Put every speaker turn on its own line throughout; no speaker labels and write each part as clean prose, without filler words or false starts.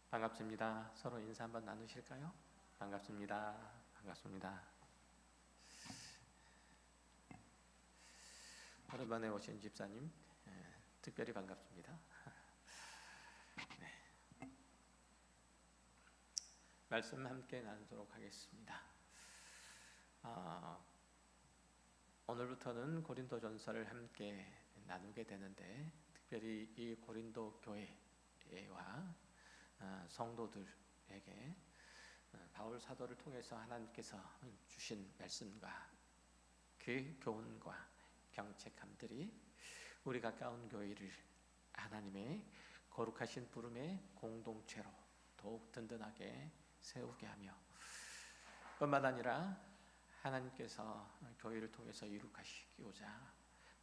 반갑습니다. 서로 인사 한번 나누실까요? 반갑습니다. 반갑습니다. 오랜만에 오신 집사님, 특별히 반갑습니다. 네. 말씀 함께 나누도록 하겠습니다. 오늘부터는 고린도전서를 함께 나누게 되는데, 특별히 이 고린도 교회와 성도들에게 바울 사도를 통해서 하나님께서 주신 말씀과 그 교훈과 경책함들이 우리 가까운 교회를 하나님의 거룩하신 부름의 공동체로 더욱 든든하게 세우게 하며, 뿐만 아니라 하나님께서 교회를 통해서 이룩하시고자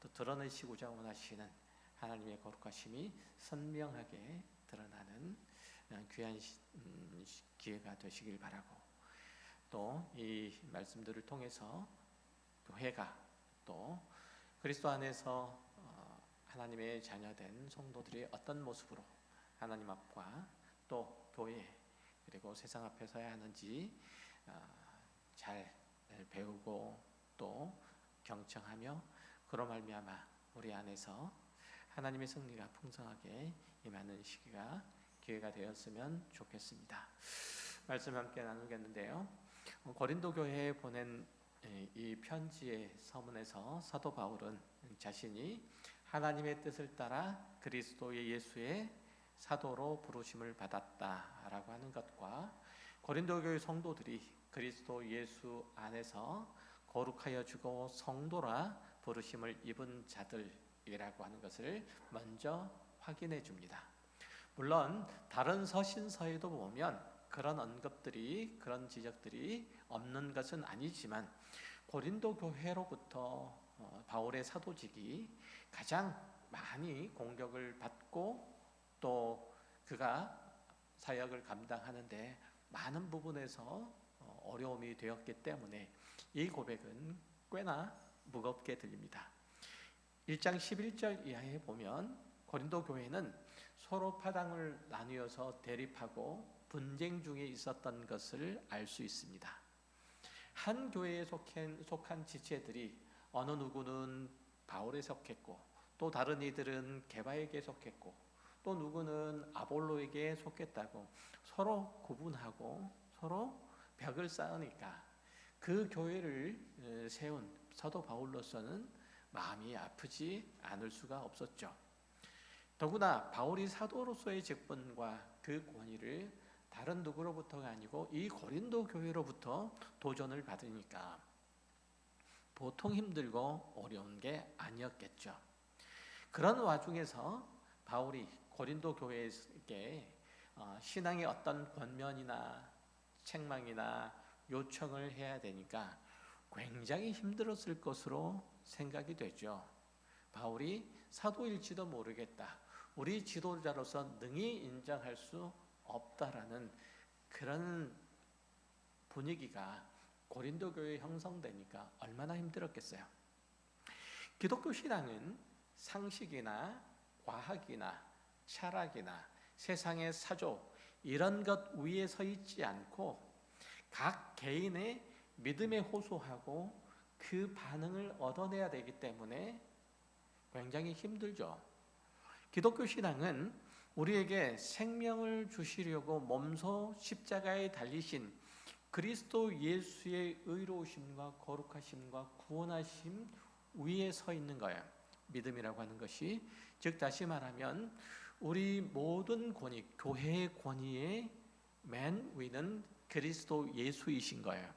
또 드러내시고자 원하시는 하나님의 거룩하심이 선명하게 드러나는 귀한 기회가 되시길 바라고, 또 이 말씀들을 통해서 교회가 또 그리스도 안에서 하나님의 자녀된 성도들이 어떤 모습으로 하나님 앞과 또 교회 그리고 세상 앞에 서야 하는지 잘 배우고 또 경청하며, 그로 말미암아 우리 안에서 하나님의 승리가 풍성하게 임하는 시기가 기회가 되었으면 좋겠습니다. 말씀 함께 나누겠는데요, 고린도 교회에 보낸 이 편지의 서문에서 사도 바울은 자신이 하나님의 뜻을 따라 그리스도의 예수의 사도로 부르심을 받았다라고 하는 것과, 고린도 교회 성도들이 그리스도 예수 안에서 거룩하여 주고 성도라 부르심을 입은 자들이라고 하는 것을 먼저 확인해 줍니다. 물론 다른 서신서에도 보면 그런 언급들이, 그런 지적들이 없는 것은 아니지만, 고린도 교회로부터 바울의 사도직이 가장 많이 공격을 받고 또 그가 사역을 감당하는데 많은 부분에서 어려움이 되었기 때문에 이 고백은 꽤나 무겁게 들립니다. 1장 11절 이하에 보면 고린도 교회는 서로 파당을 나누어서 대립하고 분쟁 중에 있었던 것을 알 수 있습니다. 한 교회에 속한 지체들이 어느 누구는 바울에 속했고, 또 다른 이들은 게바에게 속했고, 또 누구는 아볼로에게 속했다고 서로 구분하고 서로 벽을 쌓으니까 그 교회를 세운 사도 바울로서는 마음이 아프지 않을 수가 없었죠. 더구나 바울이 사도로서의 직분과 그 권위를 다른 누구로부터가 아니고 이 고린도 교회로부터 도전을 받으니까 보통 힘들고 어려운 게 아니었겠죠. 그런 와중에서 바울이 고린도 교회에게 신앙의 어떤 권면이나 책망이나 요청을 해야 되니까 굉장히 힘들었을 것으로 생각이 되죠. 바울이 사도일지도 모르겠다, 우리 지도자로서 능히 인정할 수 없다라는 그런 분위기가 고린도 교회에 형성되니까 얼마나 힘들었겠어요. 기독교 신앙은 상식이나 과학이나 철학이나 세상의 사조 이런 것 위에 서 있지 않고 각 개인의 믿음에 호소하고 그 반응을 얻어내야 되기 때문에 굉장히 힘들죠. 기독교 신앙은 우리에게 생명을 주시려고 몸소 십자가에 달리신 그리스도 예수의 의로우심과 거룩하심과 구원하심 위에 서 있는 거예요. 믿음이라고 하는 것이, 즉 다시 말하면 우리 모든 권위, 교회의 권위의 맨 위는 그리스도 예수이신 거예요.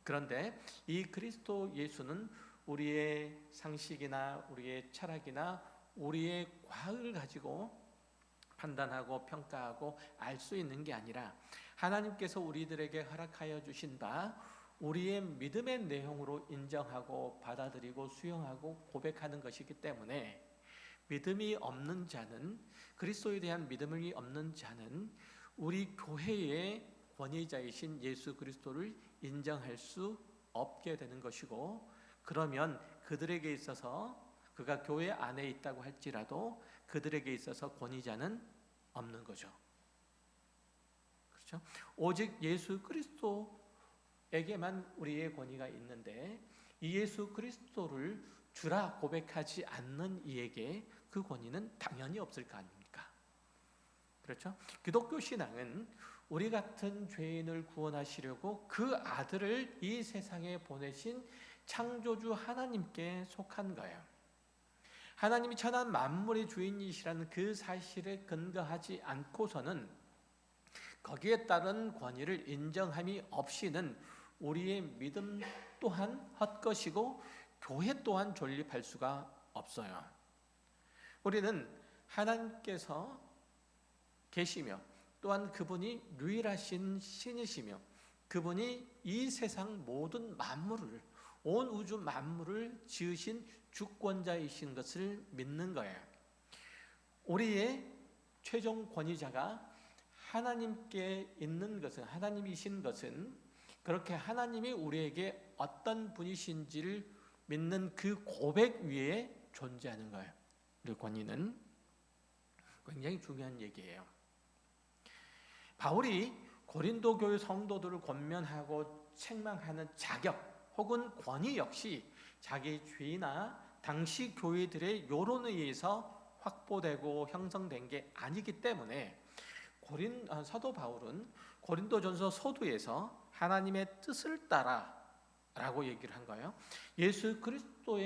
그런데 이 그리스도 예수는 우리의 상식이나 우리의 철학이나 우리의 과학을 가지고 판단하고 평가하고 알 수 있는 게 아니라 하나님께서 우리들에게 허락하여 주신 바 우리의 믿음의 내용으로 인정하고 받아들이고 수용하고 고백하는 것이기 때문에, 믿음이 없는 자는, 그리스도에 대한 믿음이 없는 자는 우리 교회의 권위자이신 예수 그리스도를 인정할 수 없게 되는 것이고, 그러면 그들에게 있어서, 그가 교회 안에 있다고 할지라도 그들에게 있어서 권위자는 없는 거죠. 그렇죠? 오직 예수 그리스도에게만 우리의 권위가 있는데 이 예수 그리스도를 주라 고백하지 않는 이에게 그 권위는 당연히 없을 거 아닙니까? 그렇죠? 기독교 신앙은 우리 같은 죄인을 구원하시려고 그 아들을 이 세상에 보내신 창조주 하나님께 속한 거예요. 하나님이 천한 만물의 주인이시라는 그 사실에 근거하지 않고서는 거기에 따른 권위를 인정함이 없이는 우리의 믿음 또한 헛것이고 교회 또한 존립할 수가 없어요. 우리는 하나님께서 계시며 또한 그분이 유일하신 신이시며 그분이 이 세상 모든 만물을, 온 우주 만물을 지으신 주권자이신 것을 믿는 거예요. 우리의 최종 권위자가 하나님께 있는 것은, 하나님이신 것은 그렇게 하나님이 우리에게 어떤 분이신지를 믿는 그 고백 위에 존재하는 거예요. 그 권위는 굉장히 중요한 얘기예요. 바울이 고린도 교회 성도들을 권면하고 책망하는 자격 혹은 권위 역시 자기 죄나 당시 교회들의 여론에 의해서 확보되고 형성된 게 아니기 때문에 사도 바울은 고린도전서 서두에서 하나님의 뜻을 따라 라고 얘기를 한 거예요. 예수 그리스도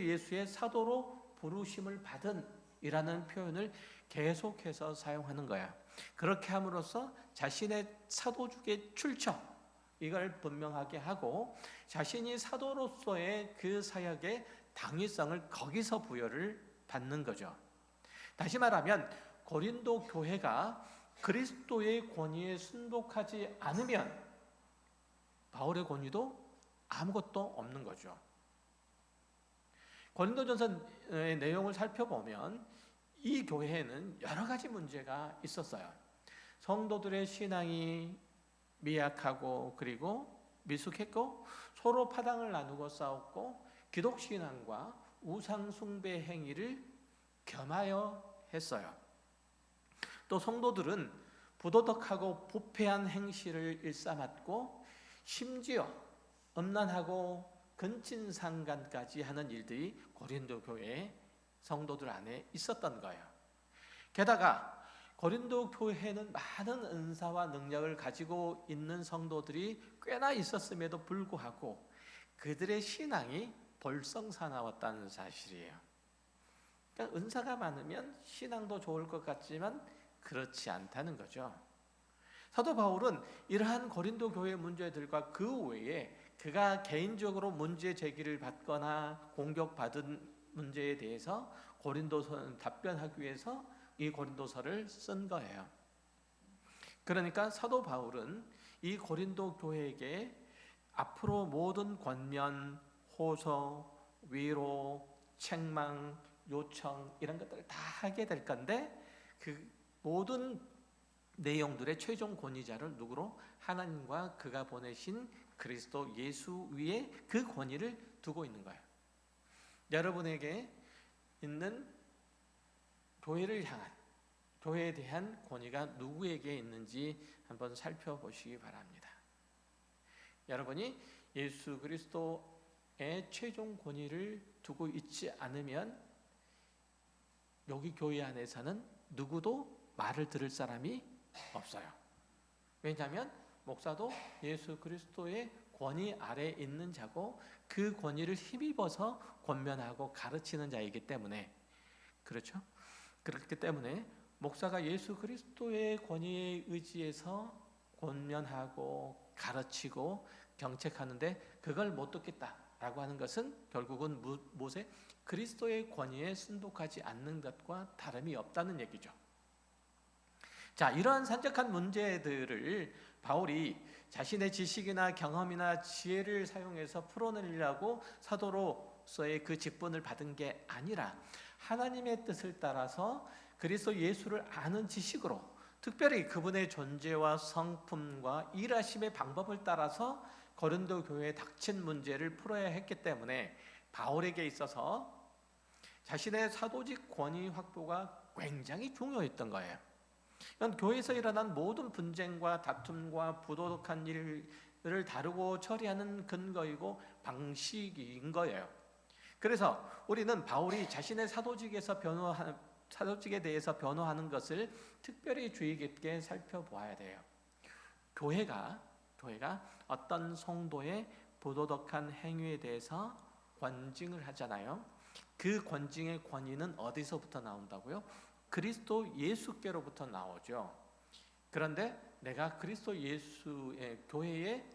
예수의 사도로 부르심을 받은 이라는 표현을 계속해서 사용하는 거야. 그렇게 함으로써 자신의 사도직의 출처 이걸 분명하게 하고 자신이 사도로서의 그 사역의 당위성을 거기서 부여를 받는 거죠. 다시 말하면 고린도 교회가 그리스도의 권위에 순복하지 않으면 바울의 권위도 아무것도 없는 거죠. 고린도전서의 내용을 살펴보면 이 교회에는 여러 가지 문제가 있었어요. 성도들의 신앙이 미약하고 그리고 미숙했고 서로 파당을 나누고 싸웠고 기독신앙과 우상숭배 행위를 겸하여 했어요. 또 성도들은 부도덕하고 부패한 행실을 일삼았고 심지어 음란하고 근친상간까지 하는 일들이 고린도 교회 성도들 안에 있었던 거예요. 게다가 고린도 교회에는 많은 은사와 능력을 가지고 있는 성도들이 꽤나 있었음에도 불구하고 그들의 신앙이 볼썽사나웠다는 사실이에요. 그러니까 은사가 많으면 신앙도 좋을 것 같지만 그렇지 않다는 거죠. 사도 바울은 이러한 고린도 교회 문제들과 그 외에 그가 개인적으로 문제 제기를 받거나 공격받은 문제에 대해서 고린도서는 답변하기 위해서 이 고린도서를 쓴 거예요. 그러니까 사도 바울은 이 고린도 교회에게 앞으로 모든 권면, 호소, 위로, 책망, 요청 이런 것들을 다 하게 될 건데 그 모든 내용들의 최종 권위자를 누구로? 하나님과 그가 보내신 그리스도 예수 위에 그 권위를 두고 있는 거예요. 여러분에게 있는 교회를 향한, 교회에 대한 권위가 누구에게 있는지 한번 살펴보시기 바랍니다. 여러분이 예수 그리스도의 최종 권위를 두고 있지 않으면 여기 교회 안에서는 누구도 말을 들을 사람이 없어요. 왜냐하면 목사도 예수 그리스도의 권위 아래에 있는 자고 그 권위를 힘입어서 권면하고 가르치는 자이기 때문에 그렇죠? 그렇기 때문에 목사가 예수 그리스도의 권위에 의지해서 권면하고 가르치고 경책하는데 그걸 못 듣겠다라고 하는 것은 결국은 무엇에? 그리스도의 권위에 순복하지 않는 것과 다름이 없다는 얘기죠. 자, 이러한 산적한 문제들을 바울이 자신의 지식이나 경험이나 지혜를 사용해서 풀어내려고 사도로서의 그 직분을 받은 게 아니라 하나님의 뜻을 따라서 그리스도 예수를 아는 지식으로 특별히 그분의 존재와 성품과 일하심의 방법을 따라서 고린도 교회에 닥친 문제를 풀어야 했기 때문에 바울에게 있어서 자신의 사도직 권위 확보가 굉장히 중요했던 거예요. 이건 교회에서 일어난 모든 분쟁과 다툼과 부도덕한 일을 다루고 처리하는 근거이고 방식인 거예요. 그래서 우리는 바울이 자신의 사도직에 대해서 변호하는 것을 특별히 주의 깊게 살펴보아야 돼요. 교회가 어떤 성도의 부도덕한 행위에 대해서 권징을 하잖아요. 그 권징의 권위는 어디서부터 나온다고요? 그리스도 예수께로부터 나오죠. 그런데 내가 그리스도 예수의 교회의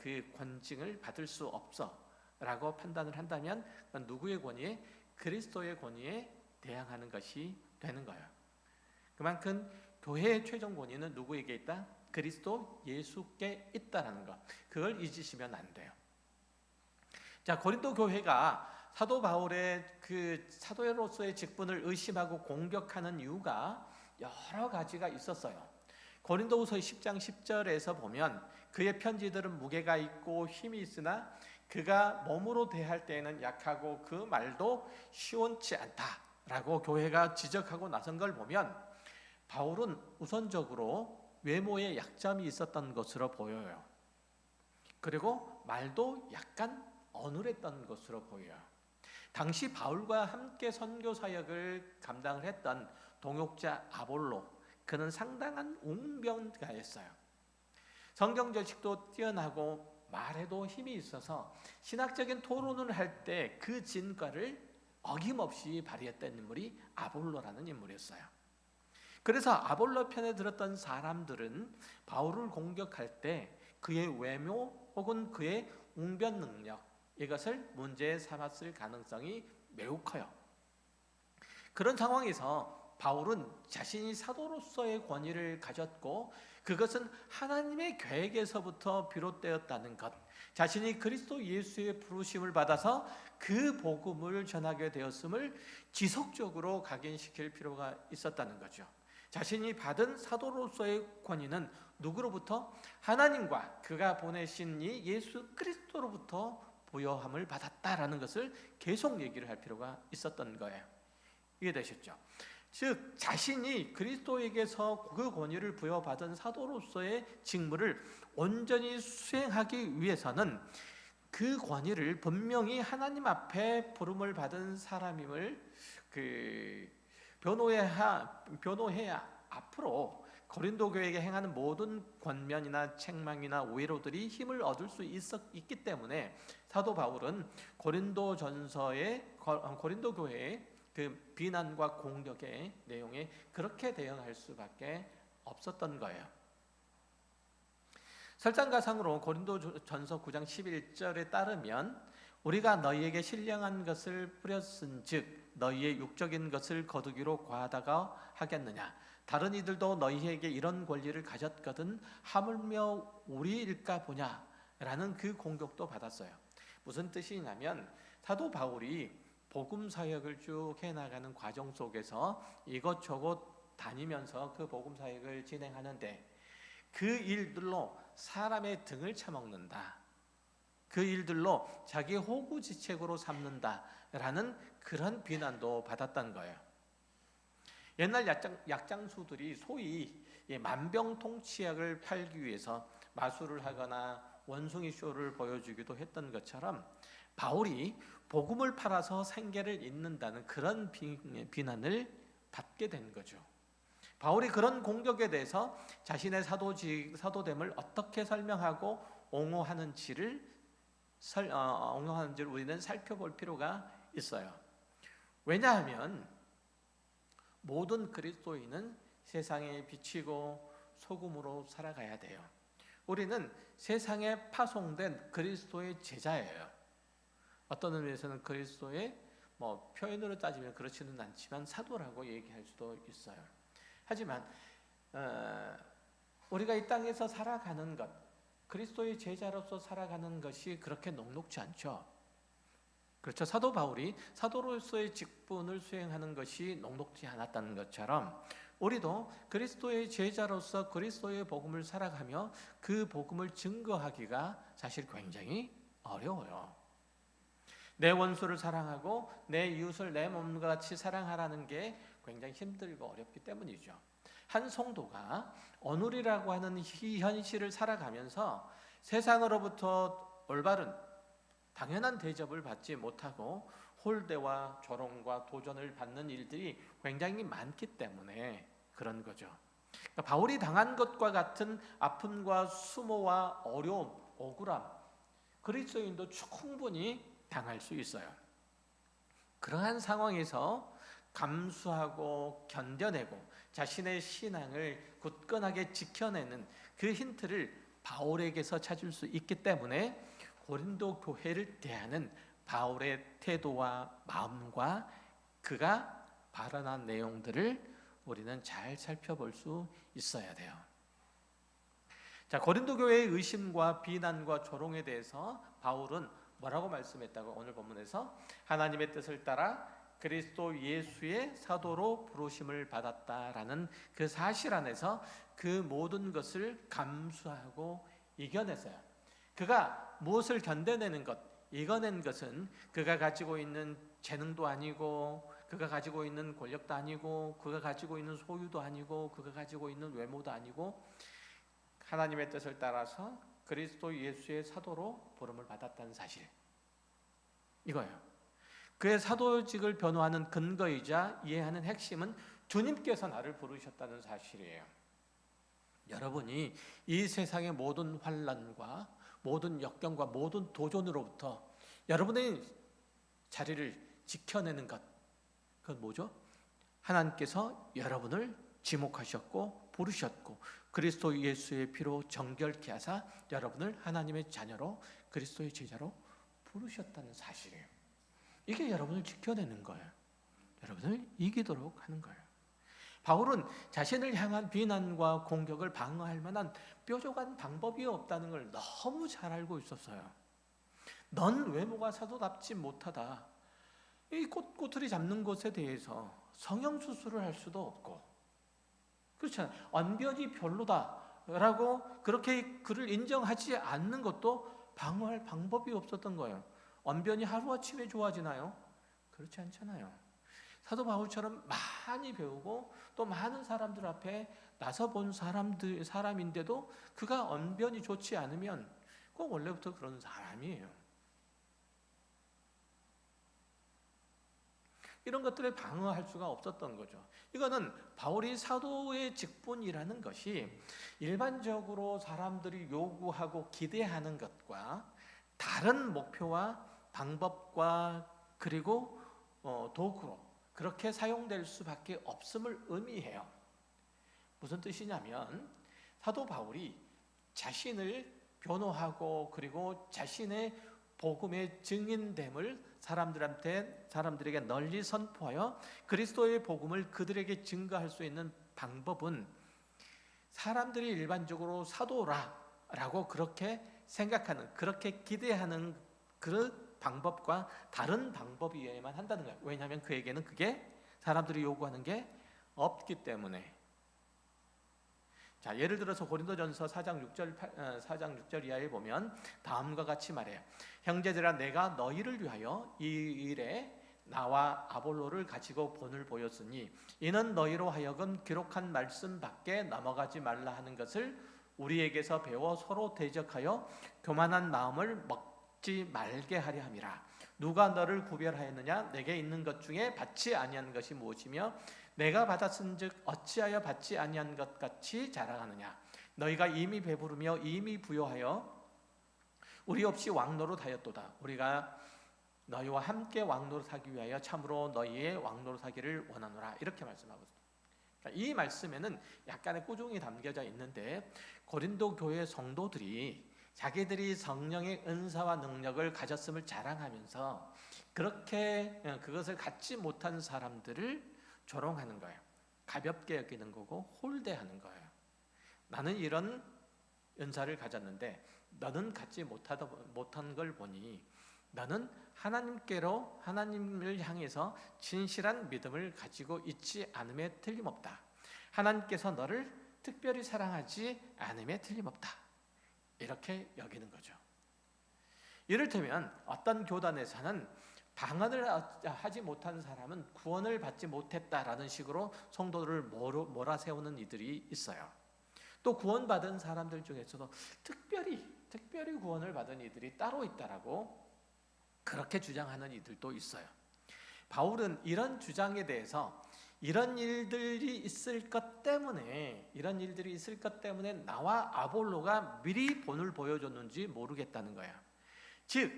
그 권징을 받을 수 없어 라고 판단을 한다면 누구의 권위에? 그리스도의 권위에 대항하는 것이 되는 거예요. 그만큼 교회의 최종 권위는 누구에게 있다? 그리스도 예수께 있다라는 것, 그걸 잊으시면 안 돼요. 자, 고린도 교회가 사도 바울의 그 사도로서의 직분을 의심하고 공격하는 이유가 여러 가지가 있었어요. 고린도후서 10장 10절에서 보면 그의 편지들은 무게가 있고 힘이 있으나 그가 몸으로 대할 때에는 약하고 그 말도 시원치 않다라고 교회가 지적하고 나선 걸 보면 바울은 우선적으로 외모에 약점이 있었던 것으로 보여요. 그리고 말도 약간 어눌했던 것으로 보여요. 당시 바울과 함께 선교 사역을 감당을 했던 동역자 아볼로, 그는 상당한 웅변가였어요. 성경 지식도 뛰어나고 말에도 힘이 있어서 신학적인 토론을 할 때 그 진가를 어김없이 발휘했던 인물이 아볼로라는 인물이었어요. 그래서 아볼로 편에 들었던 사람들은 바울을 공격할 때 그의 외모 혹은 그의 웅변 능력, 이것을 문제 삼았을 가능성이 매우 커요. 그런 상황에서 바울은 자신이 사도로서의 권위를 가졌고 그것은 하나님의 계획에서부터 비롯되었다는 것, 자신이 그리스도 예수의 부르심을 받아서 그 복음을 전하게 되었음을 지속적으로 각인시킬 필요가 있었다는 거죠. 자신이 받은 사도로서의 권위는 누구로부터? 하나님과 그가 보내신 이 예수 그리스도로부터 부여함을 받았다라는 것을 계속 얘기를 할 필요가 있었던 거예요. 이해되셨죠? 즉 자신이 그리스도에게서 그 권위를 부여받은 사도로서의 직무를 온전히 수행하기 위해서는 그 권위를 분명히 하나님 앞에 부름을 받은 사람임을 변호해야 앞으로 고린도 교회에게 행하는 모든 권면이나 책망이나 오해로들이 힘을 얻을 수 있기 때문에 사도 바울은 고린도 교회의 그 비난과 공격의 내용에 그렇게 대응할 수밖에 없었던 거예요. 설상가상으로 고린도전서 9장 11절에 따르면 우리가 너희에게 신령한 것을 뿌렸은즉 너희의 육적인 것을 거두기로 과하다가 하겠느냐. 다른 이들도 너희에게 이런 권리를 가졌거든 하물며 우리일까 보냐 라는 그 공격도 받았어요. 무슨 뜻이냐면 사도 바울이 복음 사역을 쭉 해나가는 과정 속에서 이것저것 다니면서 그 복음 사역을 진행하는데 그 일들로 사람의 등을 쳐먹는다, 그 일들로 자기 호구지책으로 삼는다라는 그런 비난도 받았던 거예요. 옛날 약장수들이 소위 만병통치약을 팔기 위해서 마술을 하거나 원숭이 쇼를 보여주기도 했던 것처럼 바울이 복음을 팔아서 생계를 잇는다는 그런 비난을 받게 된 거죠. 바울이 그런 공격에 대해서 자신의 사도됨을 어떻게 설명하고 옹호하는지를 우리는 살펴볼 필요가 있어요. 왜냐하면 모든 그리스도인은 세상에 비치고 소금으로 살아가야 돼요. 우리는 세상에 파송된 그리스도의 제자예요. 어떤 의미에서는 그리스도의 표현으로 따지면 그렇지는 않지만 사도라고 얘기할 수도 있어요. 하지만 우리가 이 땅에서 살아가는 것, 그리스도의 제자로서 살아가는 것이 그렇게 녹록지 않죠. 그렇죠. 사도 바울이 사도로서의 직분을 수행하는 것이 녹록지 않았다는 것처럼 우리도 그리스도의 제자로서 그리스도의 복음을 살아가며 그 복음을 증거하기가 사실 굉장히 어려워요. 내 원수를 사랑하고 내 이웃을 내 몸과 같이 사랑하라는 게 굉장히 힘들고 어렵기 때문이죠. 한 성도가 어눌이라고 하는 이 현실을 살아가면서 세상으로부터 올바른 당연한 대접을 받지 못하고 홀대와 조롱과 도전을 받는 일들이 굉장히 많기 때문에 그런 거죠. 그러니까 바울이 당한 것과 같은 아픔과 수모와 어려움, 억울함, 그리스도인도 충분히 당할 수 있어요. 그러한 상황에서 감수하고 견뎌내고 자신의 신앙을 굳건하게 지켜내는 그 힌트를 바울에게서 찾을 수 있기 때문에 고린도 교회를 대하는 바울의 태도와 마음과 그가 발언한 내용들을 우리는 잘 살펴볼 수 있어야 돼요. 자, 고린도 교회의 의심과 비난과 조롱에 대해서 바울은 뭐라고 말씀했다고 오늘 본문에서 하나님의 뜻을 따라 그리스도 예수의 사도로 부르심을 받았다라는 그 사실 안에서 그 모든 것을 감수하고 이겨냈어요. 그가 무엇을 견뎌내는 것, 이겨낸 것은 그가 가지고 있는 재능도 아니고 그가 가지고 있는 권력도 아니고 그가 가지고 있는 소유도 아니고 그가 가지고 있는 외모도 아니고 하나님의 뜻을 따라서 그리스도 예수의 사도로 부름을 받았다는 사실, 이거예요. 그의 사도직을 변호하는 근거이자 이해하는 핵심은 주님께서 나를 부르셨다는 사실이에요. 여러분이 이 세상의 모든 환난과 모든 역경과 모든 도전으로부터 여러분의 자리를 지켜내는 것, 그건 뭐죠? 하나님께서 여러분을 지목하셨고 부르셨고 그리스도 예수의 피로 정결케 하사 여러분을 하나님의 자녀로 그리스도의 제자로 부르셨다는 사실이에요. 이게 여러분을 지켜내는 거예요. 여러분을 이기도록 하는 거예요. 바울은 자신을 향한 비난과 공격을 방어할 만한 뾰족한 방법이 없다는 걸 너무 잘 알고 있었어요. 넌 외모가 사도답지 못하다. 이 꼬투리 잡는 것에 대해서 성형수술을 할 수도 없고, 그렇잖아요. 언변이 별로다라고 그렇게 그를 인정하지 않는 것도 방어할 방법이 없었던 거예요. 언변이 하루아침에 좋아지나요? 그렇지 않잖아요. 사도 바울처럼 많이 배우고 또 많은 사람들 앞에 나서 본 사람인데도 그가 언변이 좋지 않으면 꼭 원래부터 그런 사람이에요. 이런 것들을 방어할 수가 없었던 거죠. 이거는 바울이 사도의 직분이라는 것이 일반적으로 사람들이 요구하고 기대하는 것과 다른 목표와 방법과 그리고 도구로 그렇게 사용될 수밖에 없음을 의미해요. 무슨 뜻이냐면 사도 바울이 자신을 변호하고 그리고 자신의 복음의 증인됨을 사람들에게 널리 선포하여 그리스도의 복음을 그들에게 증거할 수 있는 방법은 사람들이 일반적으로 사도라고 그렇게 생각하는, 그렇게 기대하는 그 방법과 다른 방법이어야만 한다는 거예요. 왜냐하면 그에게는 그게 사람들이 요구하는 게 없기 때문에. 자, 예를 들어서 고린도전서 4장 6절 이하에 보면 다음과 같이 말해요. 형제들아, 내가 너희를 위하여 이 일에 나와 아볼로를 가지고 본을 보였으니 이는 너희로 하여금 기록한 말씀 밖에 넘어가지 말라 하는 것을 우리에게서 배워 서로 대적하여 교만한 마음을 먹지 말게 하려 함이라. 누가 너를 구별하였느냐? 내게 있는 것 중에 받지 아니한 것이 무엇이며 내가 받았은즉 어찌하여 받지 아니한 것 같이 자랑하느냐? 너희가 이미 배부르며 이미 부요하여 우리 없이 왕노릇하였도다. 우리가 너희와 함께 왕노릇하기 위하여 참으로 너희의 왕노릇하기를 원하노라. 이렇게 말씀하고 있습니다. 이 말씀에는 약간의 꾸중이 담겨져 있는데 고린도 교회 성도들이 자기들이 성령의 은사와 능력을 가졌음을 자랑하면서 그렇게 그것을 갖지 못한 사람들을 조롱하는 거예요. 가볍게 여기는 거고 홀대하는 거예요. 나는 이런 은사를 가졌는데 너는 갖지 못한 걸 보니 너는 하나님을 향해서 진실한 믿음을 가지고 있지 않음에 틀림없다. 하나님께서 너를 특별히 사랑하지 않음에 틀림없다. 이렇게 여기는 거죠. 이를테면 어떤 교단에서는 방언을 하지 못한 사람은 구원을 받지 못했다라는 식으로 성도들을 몰아세우는 이들이 있어요. 또 구원받은 사람들 중에서도 특별히 구원을 받은 이들이 따로 있다라고 그렇게 주장하는 이들도 있어요. 바울은 이런 주장에 대해서 이런 일들이 있을 것 때문에 나와 아볼로가 미리 본을 보여줬는지 모르겠다는 거야. 즉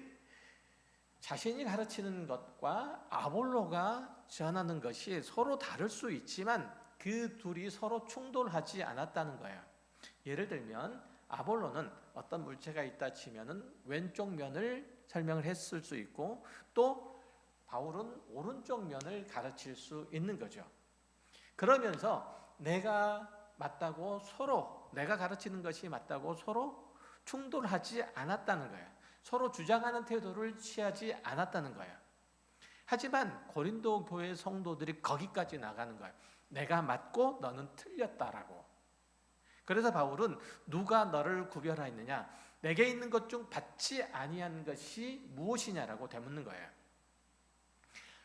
자신이 가르치는 것과 아볼로가 전하는 것이 서로 다를 수 있지만 그 둘이 서로 충돌하지 않았다는 거야. 예를 들면 아볼로는 어떤 물체가 있다 치면은 왼쪽 면을 설명을 했을 수 있고, 또 바울은 오른쪽 면을 가르칠 수 있는 거죠. 그러면서 내가 가르치는 것이 맞다고 서로 충돌하지 않았다는 거예요. 서로 주장하는 태도를 취하지 않았다는 거예요. 하지만 고린도 교회 성도들이 거기까지 나가는 거예요. 내가 맞고 너는 틀렸다라고. 그래서 바울은 누가 너를 구별하였느냐, 내게 있는 것 중 받지 아니한 것이 무엇이냐라고 되묻는 거예요.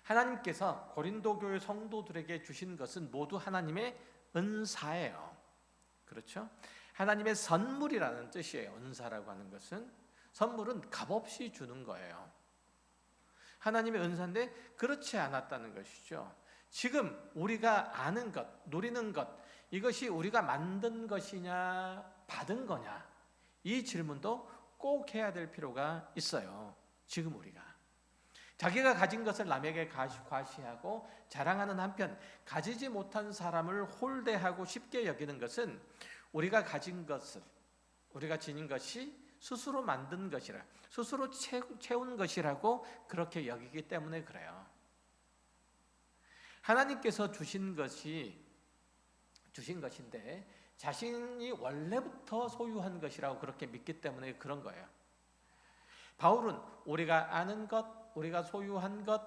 하나님께서 고린도 교회 성도들에게 주신 것은 모두 하나님의 은사예요. 그렇죠? 하나님의 선물이라는 뜻이에요. 은사라고 하는 것은, 선물은 값없이 주는 거예요. 하나님의 은사인데 그렇지 않았다는 것이죠. 지금 우리가 아는 것, 누리는 것, 이것이 우리가 만든 것이냐 받은 거냐, 이 질문도 꼭 해야 될 필요가 있어요. 지금 우리가 자기가 가진 것을 남에게 과시하고 자랑하는 한편 가지지 못한 사람을 홀대하고 쉽게 여기는 것은 우리가 지닌 것이 스스로 만든 것이라, 스스로 채운 것이라고 그렇게 여기기 때문에 그래요. 하나님께서 주신 것인데 자신이 원래부터 소유한 것이라고 그렇게 믿기 때문에 그런 거예요. 바울은 우리가 아는 것, 우리가 소유한 것,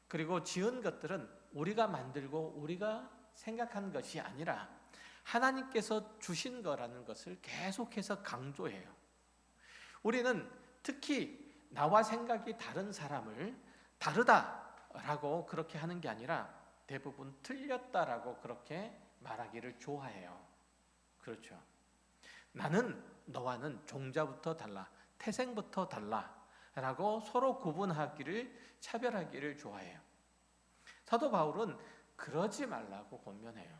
그리고 지은 것들은 우리가 만들고 우리가 생각한 것이 아니라 하나님께서 주신 거라는 것을 계속해서 강조해요. 우리는 특히 나와 생각이 다른 사람을 다르다라고 그렇게 하는 게 아니라 대부분 틀렸다라고 그렇게 말하기를 좋아해요. 그렇죠. 나는 너와는 종자부터 달라, 태생부터 달라라고 서로 차별하기를 좋아해요. 사도 바울은 그러지 말라고 권면해요.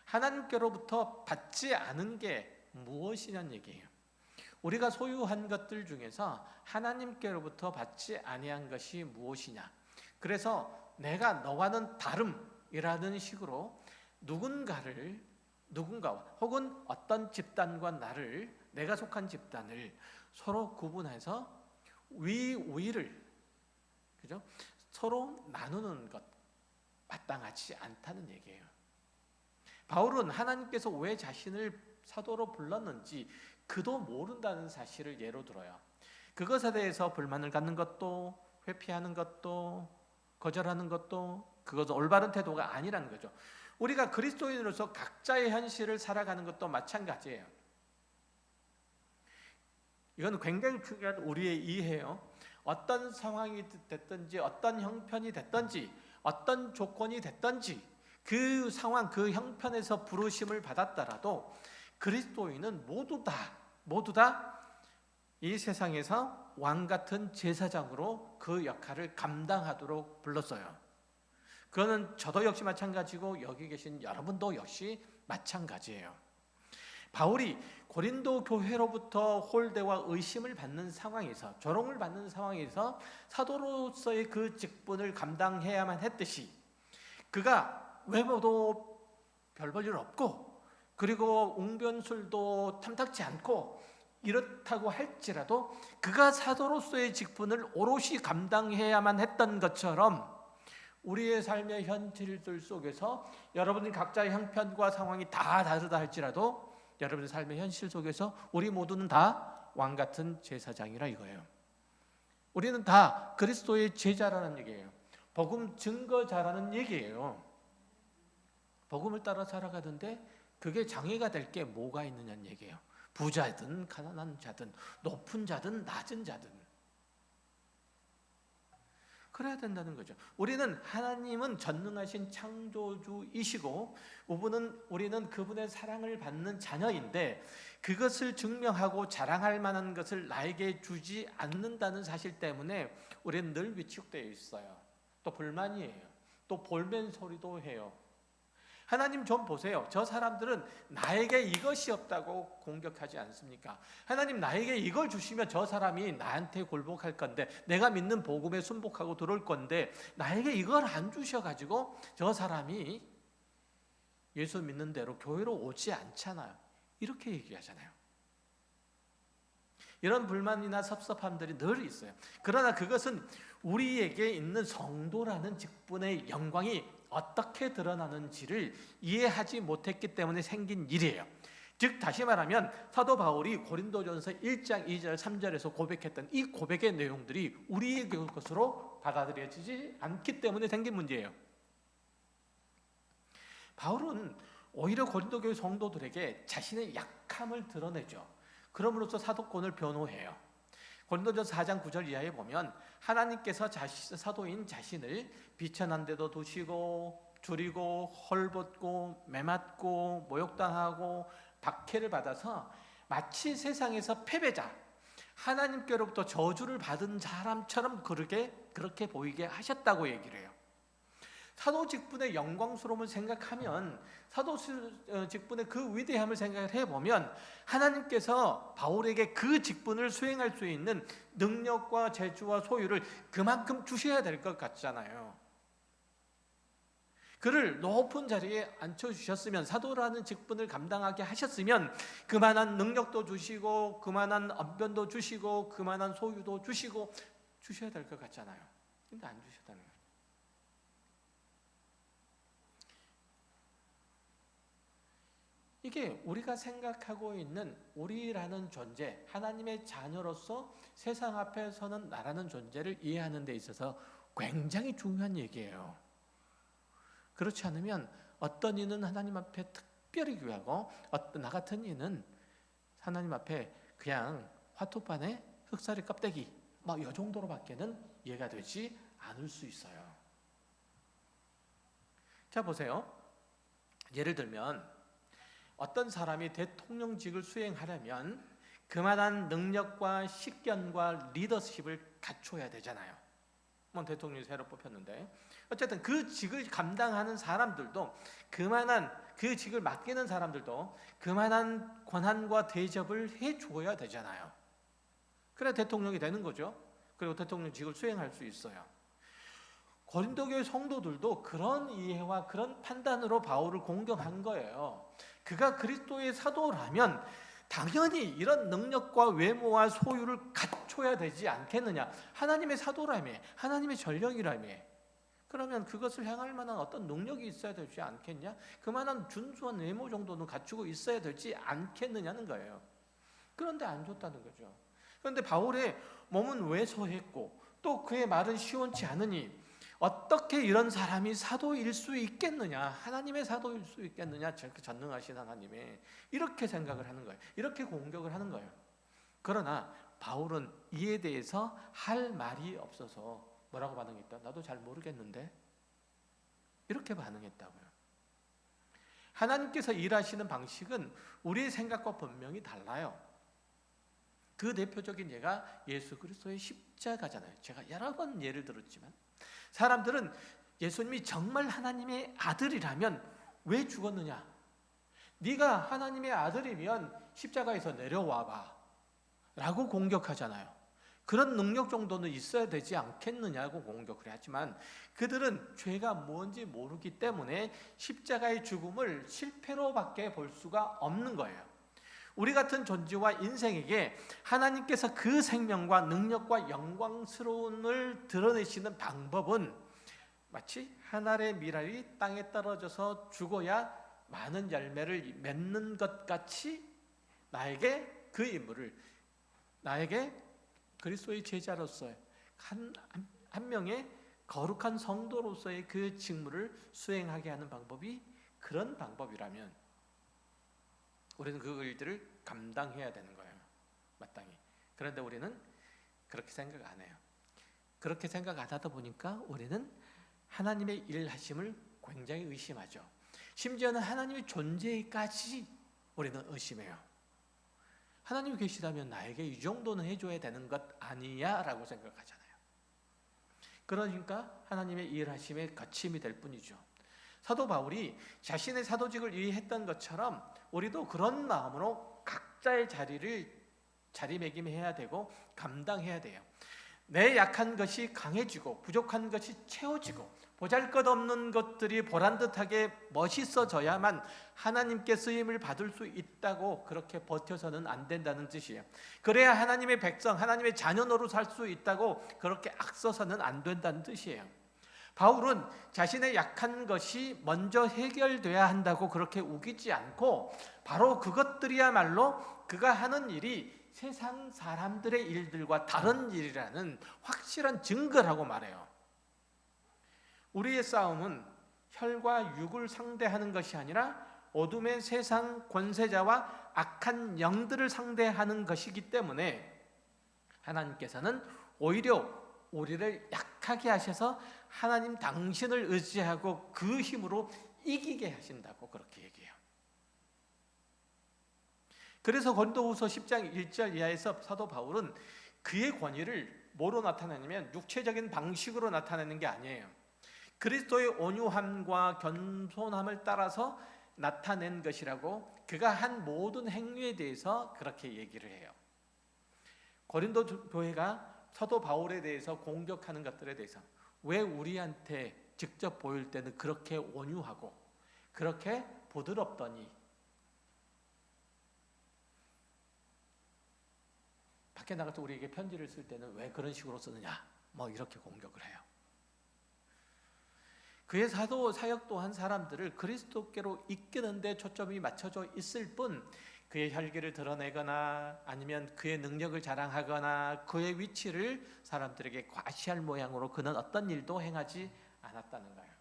하나님께로부터 받지 않은 게 무엇이냐는 얘기예요. 우리가 소유한 것들 중에서 하나님께로부터 받지 아니한 것이 무엇이냐. 그래서 내가 너와는 다름이라는 식으로 누군가와 혹은 어떤 집단과 내가 속한 집단을 서로 구분해서 위를, 그죠? 서로 나누는 것 마땅하지 않다는 얘기예요. 바울은 하나님께서 왜 자신을 사도로 불렀는지 그도 모른다는 사실을 예로 들어요. 그것에 대해서 불만을 갖는 것도, 회피하는 것도, 거절하는 것도 그것은 올바른 태도가 아니라는 거죠. 우리가 그리스도인으로서 각자의 현실을 살아가는 것도 마찬가지예요. 이건 굉장히 중요한 우리의 이해예요. 어떤 상황이 됐든지, 어떤 형편이 됐든지, 어떤 조건이 됐든지 그 상황, 그 형편에서 부르심을 받았더라도 그리스도인은 모두 다 이 세상에서 왕 같은 제사장으로 그 역할을 감당하도록 불렀어요. 그거는 저도 역시 마찬가지고 여기 계신 여러분도 역시 마찬가지예요. 바울이 고린도 교회로부터 홀대와 의심을 받는 상황에서, 조롱을 받는 상황에서 사도로서의 그 직분을 감당해야만 했듯이, 그가 외모도 별 볼 일 없고 그리고 웅변술도 탐탁지 않고 이렇다고 할지라도 그가 사도로서의 직분을 오롯이 감당해야만 했던 것처럼 우리의 삶의 현실들 속에서 여러분이 각자의 형편과 상황이 다 다르다 할지라도 여러분의 삶의 현실 속에서 우리 모두는 다 왕같은 제사장이라 이거예요. 우리는 다 그리스도의 제자라는 얘기예요. 복음 증거자라는 얘기예요. 복음을 따라 살아가는데 그게 장애가 될 게 뭐가 있느냐는 얘기예요. 부자든 가난한 자든 높은 자든 낮은 자든. 그래야 된다는 거죠. 하나님은 전능하신 창조주이시고 우리는 그분의 사랑을 받는 자녀인데, 그것을 증명하고 자랑할 만한 것을 나에게 주지 않는다는 사실 때문에 우리는 늘 위축되어 있어요. 또 불만이에요. 또 볼멘 소리도 해요. 하나님 좀 보세요. 저 사람들은 나에게 이것이 없다고 공격하지 않습니까? 하나님, 나에게 이걸 주시면 저 사람이 나한테 굴복할 건데, 내가 믿는 복음에 순복하고 들어올 건데, 나에게 이걸 안 주셔가지고 저 사람이 예수 믿는 대로 교회로 오지 않잖아요. 이렇게 얘기하잖아요. 이런 불만이나 섭섭함들이 늘 있어요. 그러나 그것은 우리에게 있는 성도라는 직분의 영광이 어떻게 드러나는지를 이해하지 못했기 때문에 생긴 일이에요. 즉 다시 말하면 사도 바울이 고린도전서 1장 2절 3절에서 고백했던 이 고백의 내용들이 우리의 것으로 받아들여지지 않기 때문에 생긴 문제예요. 바울은 오히려 고린도 교회 성도들에게 자신의 약함을 드러내죠. 그럼으로써 사도권을 변호해요. 고린도전서 4장 9절 이하에 보면 하나님께서 사도인 자신을 비천한 데도 두시고 줄이고 헐벗고 매맞고 모욕당하고 박해를 받아서 마치 세상에서 패배자, 하나님께로부터 저주를 받은 사람처럼 그렇게 보이게 하셨다고 얘기를 해요. 사도 직분의 영광스러움을 생각하면, 사도 직분의 그 위대함을 생각해 보면 하나님께서 바울에게 그 직분을 수행할 수 있는 능력과 재주와 소유를 그만큼 주셔야 될 것 같잖아요. 그를 높은 자리에 앉혀주셨으면, 사도라는 직분을 감당하게 하셨으면 그만한 능력도 주시고 그만한 언변도 주시고 그만한 소유도 주셔야 될 것 같잖아요. 근데 안 주셨다는 거예요. 이게 우리가 생각하고 있는 우리라는 존재, 하나님의 자녀로서 세상 앞에 서는 나라는 존재를 이해하는 데 있어서 굉장히 중요한 얘기예요. 그렇지 않으면 어떤 이는 하나님 앞에 특별히 귀하고 나 같은 이는 하나님 앞에 그냥 화투판에 흑살이 껍데기 이 정도로밖에는 이해가 되지 않을 수 있어요. 자 보세요. 예를 들면 어떤 사람이 대통령직을 수행하려면 그만한 능력과 식견과 리더십을 갖춰야 되잖아요. 대통령이 새로 뽑혔는데 어쨌든 그 직을 감당하는 사람들도 그 직을 맡기는 사람들도 그만한 권한과 대접을 해줘야 되잖아요. 그래야 대통령이 되는 거죠. 그리고 대통령직을 수행할 수 있어요. 고린도 교회 성도들도 그런 이해와 그런 판단으로 바울을 공경한 거예요. 그가 그리스도의 사도라면 당연히 이런 능력과 외모와 소유를 갖춰야 되지 않겠느냐. 하나님의 사도라며, 하나님의 전령이라며. 그러면 그것을 향할 만한 어떤 능력이 있어야 되지 않겠냐? 그만한 준수한 외모 정도는 갖추고 있어야 되지 않겠느냐는 거예요. 그런데 안 줬다는 거죠. 그런데 바울의 몸은 왜소했고 또 그의 말은 시원치 않으니 어떻게 이런 사람이 사도일 수 있겠느냐, 하나님의 사도일 수 있겠느냐, 전능하신 하나님의, 이렇게 생각을 하는 거예요. 이렇게 공격을 하는 거예요. 그러나 바울은 이에 대해서 할 말이 없어서 뭐라고 반응했다? 나도 잘 모르겠는데, 이렇게 반응했다고요. 하나님께서 일하시는 방식은 우리의 생각과 분명히 달라요. 그 대표적인 예가 예수 그리스도의 십자가잖아요. 제가 여러 번 예를 들었지만 사람들은 예수님이 정말 하나님의 아들이라면 왜 죽었느냐? 네가 하나님의 아들이면 십자가에서 내려와봐 라고 공격하잖아요. 그런 능력 정도는 있어야 되지 않겠느냐고 공격을 하지만 그들은 죄가 뭔지 모르기 때문에 십자가의 죽음을 실패로밖에 볼 수가 없는 거예요. 우리 같은 존재와 인생에게 하나님께서 그 생명과 능력과 영광스러움을 드러내시는 방법은 마치 한 알의 밀알이 땅에 떨어져서 죽어야 많은 열매를 맺는 것 같이 나에게 그 임무를, 나에게 그리스도의 제자로서의 한 명의 거룩한 성도로서의 그 직무를 수행하게 하는 방법이 그런 방법이라면 우리는 그 일들을 감당해야 되는 거예요. 마땅히. 그런데 우리는 그렇게 생각 안 해요. 그렇게 생각 안 하다 보니까 우리는 하나님의 일하심을 굉장히 의심하죠. 심지어는 하나님의 존재까지 우리는 의심해요. 하나님이 계시다면 나에게 이 정도는 해줘야 되는 것 아니야? 라고 생각하잖아요. 그러니까 하나님의 일하심의 거침이 될 뿐이죠. 사도 바울이 자신의 사도직을 위했던 것처럼 우리도 그런 마음으로 각자의 자리매김해야 되고 감당해야 돼요. 내 약한 것이 강해지고 부족한 것이 채워지고 보잘것없는 것들이 보란듯하게 멋있어져야만 하나님께 쓰임을 받을 수 있다고 그렇게 버텨서는 안 된다는 뜻이에요. 그래야 하나님의 백성, 하나님의 자녀 노릇 할 수 있다고 그렇게 악서서는 안 된다는 뜻이에요. 바울은 자신의 약한 것이 먼저 해결돼야 한다고 그렇게 우기지 않고 바로 그것들이야말로 그가 하는 일이 세상 사람들의 일들과 다른 일이라는 확실한 증거라고 말해요. 우리의 싸움은 혈과 육을 상대하는 것이 아니라 어둠의 세상 권세자와 악한 영들을 상대하는 것이기 때문에 하나님께서는 오히려 우리를 약하게 하셔서 하나님 당신을 의지하고 그 힘으로 이기게 하신다고 그렇게 얘기해요. 그래서 고린도후서 10장 1절 이하에서 사도 바울은 그의 권위를 뭐로 나타내냐면 육체적인 방식으로 나타내는 게 아니에요. 그리스도의 온유함과 겸손함을 따라서 나타낸 것이라고 그가 한 모든 행위에 대해서 그렇게 얘기를 해요. 고린도 교회가 사도 바울에 대해서 공격하는 것들에 대해서 왜 우리한테 직접 보일 때는 그렇게 온유하고 그렇게 부드럽더니 밖에 나가서 우리에게 편지를 쓸 때는 왜 그런 식으로 쓰느냐 뭐 이렇게 공격을 해요. 그의 사도 사역 또한 사람들을 그리스도께로 이끄는 데 초점이 맞춰져 있을 뿐 그의 혈기를 드러내거나 아니면 그의 능력을 자랑하거나 그의 위치를 사람들에게 과시할 모양으로 그는 어떤 일도 행하지 않았다는 거예요.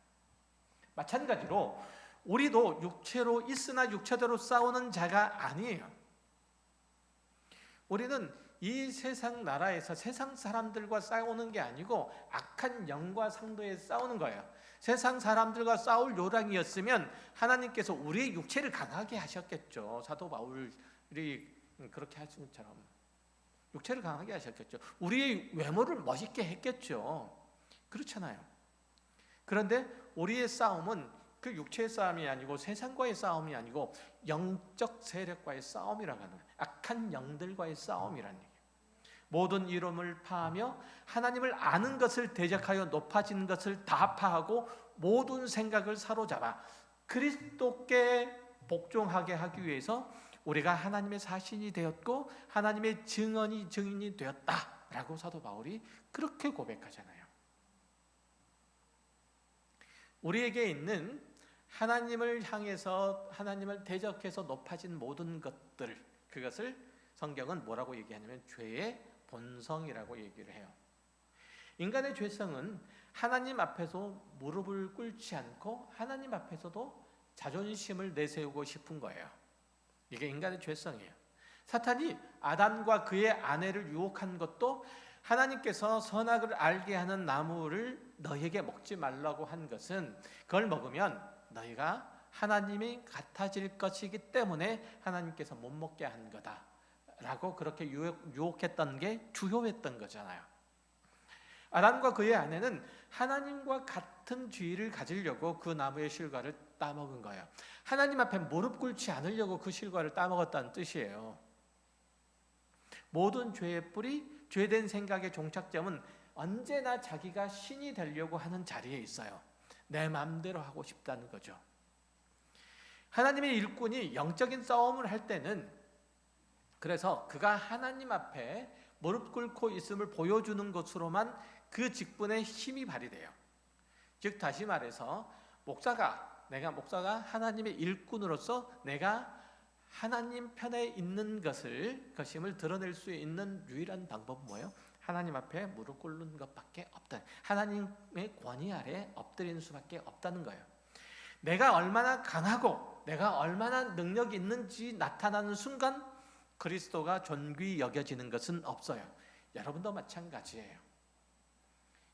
마찬가지로 우리도 육체로 있으나 육체대로 싸우는 자가 아니에요. 우리는 이 세상 나라에서 세상 사람들과 싸우는 게 아니고 악한 영과 상도에 싸우는 거예요. 세상 사람들과 싸울 요량이었으면 하나님께서 우리의 육체를 강하게 하셨겠죠. 사도 바울이 그렇게 하신 것처럼 육체를 강하게 하셨겠죠. 우리의 외모를 멋있게 했겠죠. 그렇잖아요. 그런데 우리의 싸움은 그 육체의 싸움이 아니고 세상과의 싸움이 아니고 영적 세력과의 싸움이라고 하는 거예요. 악한 영들과의 싸움이라는 얘기예요. 모든 이름을 파하며 하나님을 아는 것을 대적하여 높아진 것을 다 파하고 모든 생각을 사로잡아 그리스도께 복종하게 하기 위해서 우리가 하나님의 사신이 되었고 하나님의 증인이 되었다라고 사도 바울이 그렇게 고백하잖아요. 우리에게 있는 하나님을 향해서 하나님을 대적해서 높아진 모든 것들, 그것을 성경은 뭐라고 얘기하냐면 죄의 본성이라고 얘기를 해요. 인간의 죄성은 하나님 앞에서 무릎을 꿇지 않고 하나님 앞에서도 자존심을 내세우고 싶은 거예요. 이게 인간의 죄성이에요. 사탄이 아담과 그의 아내를 유혹한 것도 하나님께서 선악을 알게 하는 나무를 너희에게 먹지 말라고 한 것은 그걸 먹으면 너희가 하나님이 같아질 것이기 때문에 하나님께서 못 먹게 한 거다 라고 그렇게 유혹했던 게 주요했던 거잖아요. 아담과 그의 아내는 하나님과 같은 죄를 가지려고 그 나무의 실과를 따먹은 거예요. 하나님 앞에 무릎 꿇지 않으려고 그 실과를 따먹었다는 뜻이에요. 모든 죄의 뿌리, 죄된 생각의 종착점은 언제나 자기가 신이 되려고 하는 자리에 있어요. 내 마음대로 하고 싶다는 거죠. 하나님의 일꾼이 영적인 싸움을 할 때는 그래서 그가 하나님 앞에 무릎 꿇고 있음을 보여주는 것으로만 그 직분의 힘이 발휘돼요. 즉 다시 말해서 목사가 하나님의 일꾼으로서 내가 하나님 편에 있는 것임을 드러낼 수 있는 유일한 방법은 뭐예요? 하나님 앞에 무릎 꿇는 것밖에 없다. 하나님의 권위 아래 엎드리는 수밖에 없다는 거예요. 내가 얼마나 강하고 내가 얼마나 능력이 있는지 나타나는 순간 그리스도가 존귀 여겨지는 것은 없어요. 여러분도 마찬가지예요.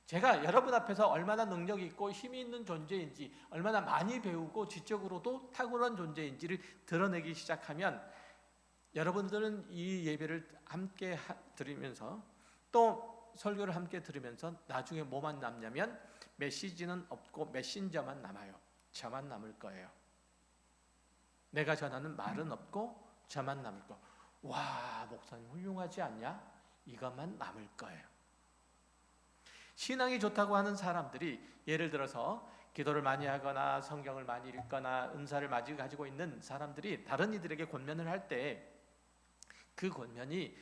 제가 여러분 앞에서 얼마나 능력이 있고 힘이 있는 존재인지, 얼마나 많이 배우고 지적으로도 탁월한 존재인지를 드러내기 시작하면 여러분들은 이 예배를 함께 드리면서 또 설교를 함께 들으면서 나중에 뭐만 남냐면 메시지는 없고 메신저만 남아요. 저만 남을 거예요. 내가 전하는 말은 없고 저만 남을 거. 와, 목사님 훌륭하지 않냐? 이것만 남을 거예요. 신앙이 좋다고 하는 사람들이 예를 들어서 기도를 많이 하거나 성경을 많이 읽거나 은사를 많이 가지고 있는 사람들이 다른 이들에게 권면을 할 때 그 권면이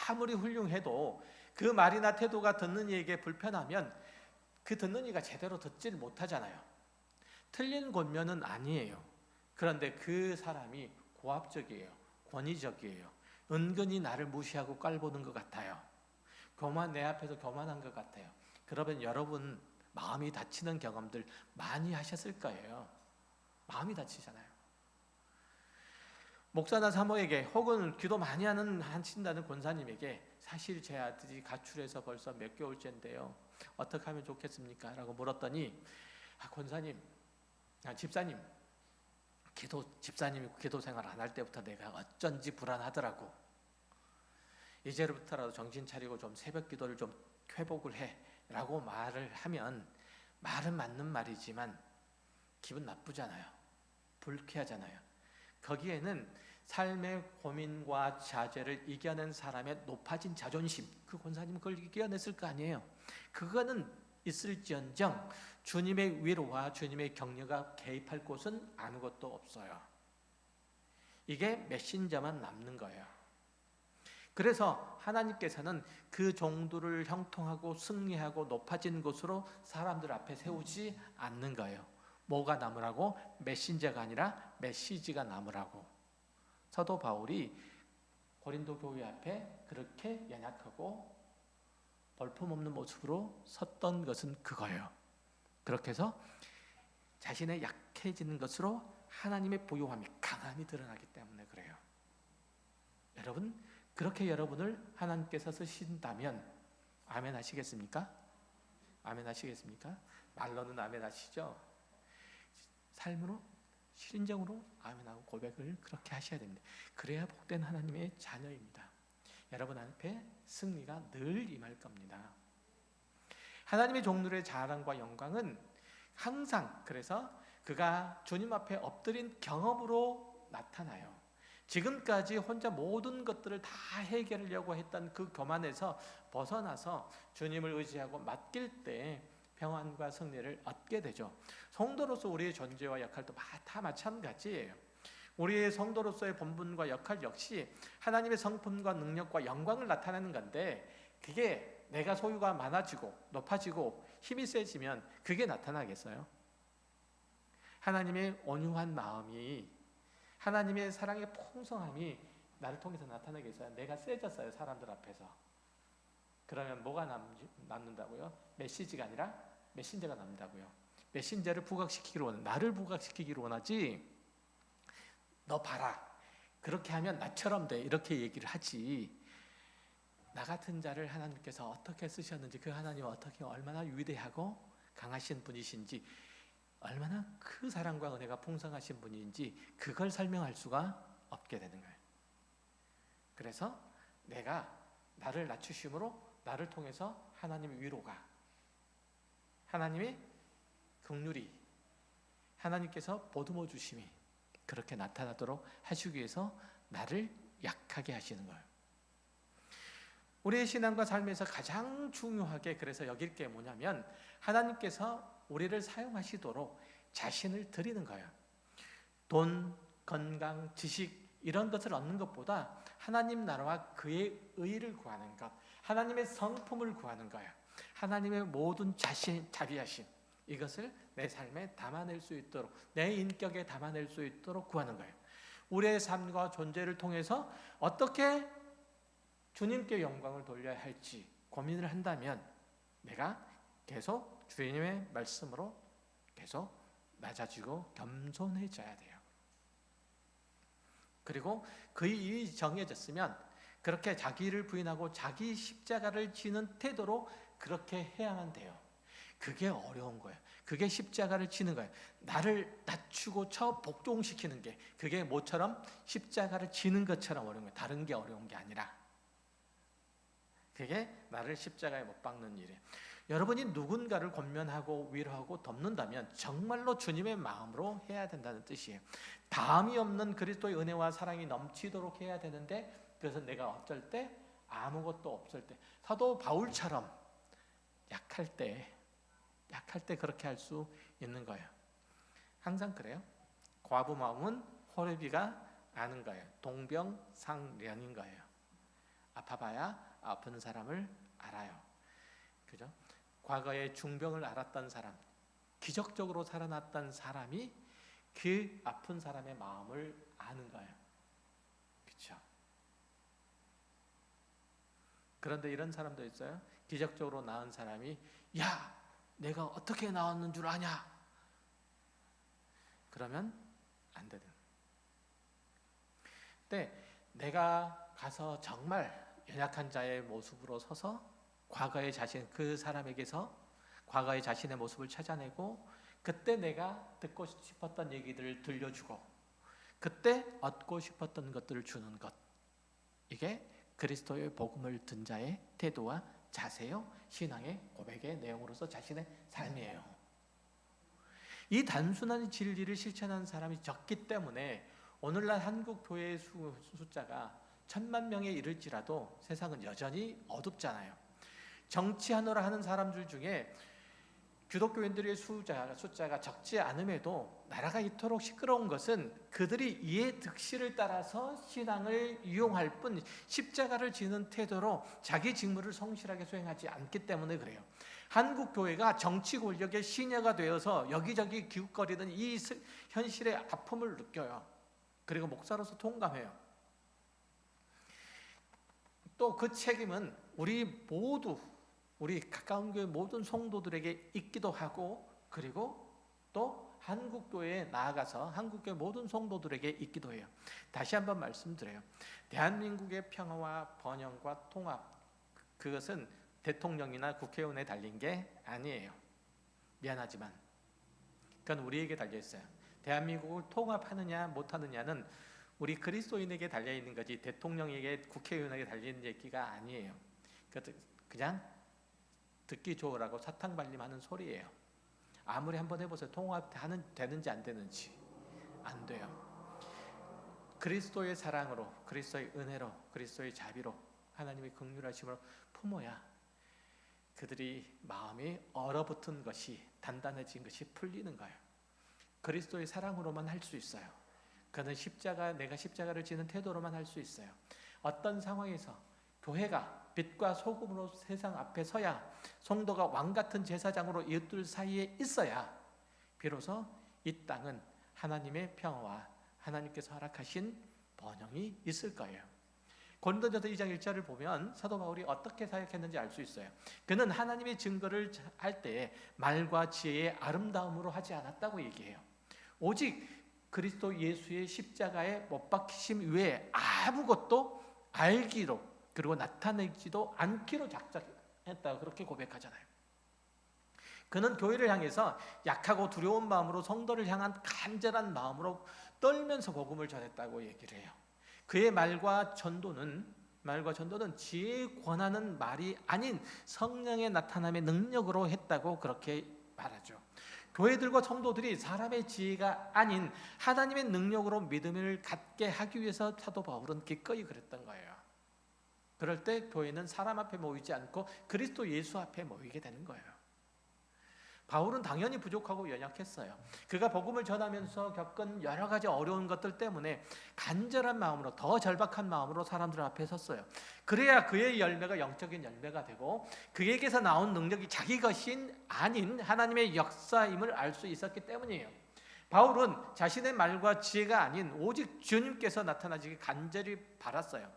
아무리 훌륭해도 그 말이나 태도가 듣는 이에게 불편하면 그 듣는 이가 제대로 듣지를 못하잖아요. 틀린 권면은 아니에요. 그런데 그 사람이 고압적이에요. 권위적이에요. 은근히 나를 무시하고 깔보는 것 같아요. 내 앞에서 교만한 것 같아요. 그러면 여러분 마음이 다치는 경험들 많이 하셨을 거예요. 마음이 다치잖아요. 목사나 사모에게 혹은 기도 많이 하신다는 권사님에게 사실 제 아들이 가출해서 벌써 몇 개월째인데요. 어떻게 하면 좋겠습니까? 라고 물었더니 권사님, 집사님, 집사님이 기도 생활 안 할 때부터 내가 어쩐지 불안하더라고. 이제부터라도 정신 차리고 좀 새벽 기도를 좀 회복을 해 라고 말을 하면 말은 맞는 말이지만 기분 나쁘잖아요. 불쾌하잖아요. 거기에는 삶의 고민과 좌절을 이겨낸 사람의 높아진 자존심, 그 권사님은 그걸 이겨냈을 거 아니에요. 그거는 있을지언정 주님의 위로와 주님의 격려가 개입할 곳은 아무것도 없어요. 이게 메신저만 남는 거예요. 그래서 하나님께서는 그 정도를 형통하고 승리하고 높아진 곳으로 사람들 앞에 세우지 않는 거예요. 뭐가 남으라고? 메신저가 아니라 메시지가 남으라고. 사도 바울이 고린도 교회 앞에 그렇게 연약하고 볼품없는 모습으로 섰던 것은 그거예요. 그렇게 해서 자신의 약해지는 것으로 하나님의 보요함이 강함이 드러나기 때문에 그래요. 여러분, 그렇게 여러분을 하나님께서 쓰신다면 아멘 하시겠습니까? 아멘 하시겠습니까? 말로는 아멘 하시죠? 삶으로, 실인정으로 아멘하고 고백을 그렇게 하셔야 됩니다. 그래야 복된 하나님의 자녀입니다. 여러분 앞에 승리가 늘 임할 겁니다. 하나님의 종들의 자랑과 영광은 항상 그래서 그가 주님 앞에 엎드린 경험으로 나타나요. 지금까지 혼자 모든 것들을 다 해결하려고 했던 그 교만에서 벗어나서 주님을 의지하고 맡길 때 평안과 승리를 얻게 되죠. 성도로서 우리의 존재와 역할도 다 마찬가지예요. 우리의 성도로서의 본분과 역할 역시 하나님의 성품과 능력과 영광을 나타내는 건데 그게 내가 소유가 많아지고 높아지고 힘이 세지면 그게 나타나겠어요? 하나님의 온유한 마음이, 하나님의 사랑의 풍성함이 나를 통해서 나타나겠어요? 내가 세졌어요, 사람들 앞에서. 그러면 뭐가 남는다고요? 메시지가 아니라 메신저가 남는다고요. 메신저를 부각시키기로 원하지, 나를 부각시키기로 원하지, 너 봐라, 그렇게 하면 나처럼 돼, 이렇게 얘기를 하지. 나 같은 자를 하나님께서 어떻게 쓰셨는지, 그 하나님은 어떻게 얼마나 위대하고 강하신 분이신지, 얼마나 그 사랑과 은혜가 풍성하신 분인지 그걸 설명할 수가 없게 되는 거예요. 그래서 내가 나를 낮추심으로 나를 통해서 하나님의 위로가, 하나님의 긍휼이, 하나님께서 보듬어 주심이 그렇게 나타나도록 하시기 위해서 나를 약하게 하시는 거예요. 우리의 신앙과 삶에서 가장 중요하게 그래서 여길 게 뭐냐면 하나님께서 우리를 사용하시도록 자신을 드리는 거예요. 돈, 건강, 지식 이런 것을 얻는 것보다 하나님 나라와 그의 의를 구하는 것, 하나님의 성품을 구하는 거예요. 하나님의 모든 자비하심, 이것을 내 삶에 담아낼 수 있도록, 내 인격에 담아낼 수 있도록 구하는 거예요. 우리의 삶과 존재를 통해서 어떻게 주님께 영광을 돌려야 할지 고민을 한다면 내가 계속 주님의 말씀으로 계속 낮아지고 겸손해져야 돼요. 그리고 그 일이 정해졌으면 그렇게 자기를 부인하고 자기 십자가를 지는 태도로 그렇게 해야만 돼요. 그게 어려운 거예요. 그게 십자가를 지는 거예요. 나를 낮추고 복종시키는 게, 그게 뭐처럼 십자가를 지는 것처럼 어려운 거예요. 다른 게 어려운 게 아니라. 그게 나를 십자가에 못 박는 일이에요. 여러분이 누군가를 권면하고 위로하고 돕는다면 정말로 주님의 마음으로 해야 된다는 뜻이에요. 다함이 없는 그리스도의 은혜와 사랑이 넘치도록 해야 되는데, 그래서 내가 어쩔 때 아무것도 없을 때, 사도 바울처럼 약할 때 그렇게 할 수 있는 거예요. 항상 그래요. 과부 마음은 호레비가 아는 거예요. 동병상련인 거예요. 아파봐야 아픈 사람을 알아요. 그죠? 과거에 중병을 앓았던 사람, 기적적으로 살아났던 사람이 그 아픈 사람의 마음을 아는 거예요. 그렇죠? 그런데 이런 사람도 있어요. 기적적으로 나은 사람이, 야, 내가 어떻게 나왔는 줄 아냐? 그러면 안 되는. 근데 내가 가서 정말 연약한 자의 모습으로 서서 과거의 자신, 그 사람에게서 과거의 자신의 모습을 찾아내고, 그때 내가 듣고 싶었던 얘기들을 들려주고, 그때 얻고 싶었던 것들을 주는 것, 이게 그리스도의 복음을 든 자의 태도와 자세요, 신앙의 고백의 내용으로서 자신의 삶이에요. 이 단순한 진리를 실천하는 사람이 적기 때문에 오늘날 한국 교회의 숫자가 1000만 명에 이를지라도 세상은 여전히 어둡잖아요. 정치하느라 하는 사람들 중에 기독교인들의 숫자가 적지 않음에도 나라가 이토록 시끄러운 것은 그들이 이해 득실을 따라서 신앙을 이용할 뿐 십자가를 지는 태도로 자기 직무를 성실하게 수행하지 않기 때문에 그래요. 한국 교회가 정치 권력의 시녀가 되어서 여기저기 기웃거리는 이 현실의 아픔을 느껴요. 그리고 목사로서 동감해요. 또 그 책임은 우리 모두, 우리 가까운 교회 모든 성도들에게 있기도 하고, 그리고 또 한국교회에 나아가서 한국교회 모든 성도들에게 있기도 해요. 다시 한번 말씀드려요. 대한민국의 평화와 번영과 통합, 그것은 대통령이나 국회의원에 달린 게 아니에요. 미안하지만 그건 우리에게 달려 있어요. 대한민국을 통합하느냐 못하느냐는 우리 그리스도인에게 달려있는 거지 대통령에게, 국회의원에게 달리는 얘기가 아니에요. 그냥 듣기 좋으라고 사탕발림하는 소리예요. 아무리 한번 해보세요. 통합되는지 안 되는지. 안 돼요. 그리스도의 사랑으로, 그리스도의 은혜로, 그리스도의 자비로, 하나님의 긍휼하심으로 품어야 그들이 마음이 얼어붙은 것이, 단단해진 것이 풀리는 거예요. 그리스도의 사랑으로만 할 수 있어요. 그는 내가 십자가를 지는 태도로만 할 수 있어요. 어떤 상황에서 교회가 빛과 소금으로 세상 앞에 서야, 성도가 왕같은 제사장으로 이웃들 사이에 있어야 비로소 이 땅은 하나님의 평화와 하나님께서 허락하신 번영이 있을 거예요. 고린도전서 2장 1절을 보면 사도 바울이 어떻게 사역했는지 알 수 있어요. 그는 하나님의 증거를 할 때 말과 지혜의 아름다움으로 하지 않았다고 얘기해요. 오직 그리스도 예수의 십자가에 못 박히심 외에 아무것도 알기로, 그리고 나타내지도 않기로 작정했다고 그렇게 고백하잖아요. 그는 교회를 향해서 약하고 두려운 마음으로 성도를 향한 간절한 마음으로 떨면서 복음을 전했다고 얘기를 해요. 그의 말과 전도는 지혜의 권하는 말이 아닌 성령의 나타남의 능력으로 했다고 그렇게 말하죠. 교회들과 성도들이 사람의 지혜가 아닌 하나님의 능력으로 믿음을 갖게 하기 위해서 사도 바울은 기꺼이 그랬던 거예요. 그럴 때 교회는 사람 앞에 모이지 않고 그리스도 예수 앞에 모이게 되는 거예요. 바울은 당연히 부족하고 연약했어요. 그가 복음을 전하면서 겪은 여러 가지 어려운 것들 때문에 간절한 마음으로, 더 절박한 마음으로 사람들 앞에 섰어요. 그래야 그의 열매가 영적인 열매가 되고 그에게서 나온 능력이 자기 것이 아닌 하나님의 역사임을 알 수 있었기 때문이에요. 바울은 자신의 말과 지혜가 아닌 오직 주님께서 나타나시기 간절히 바랐어요.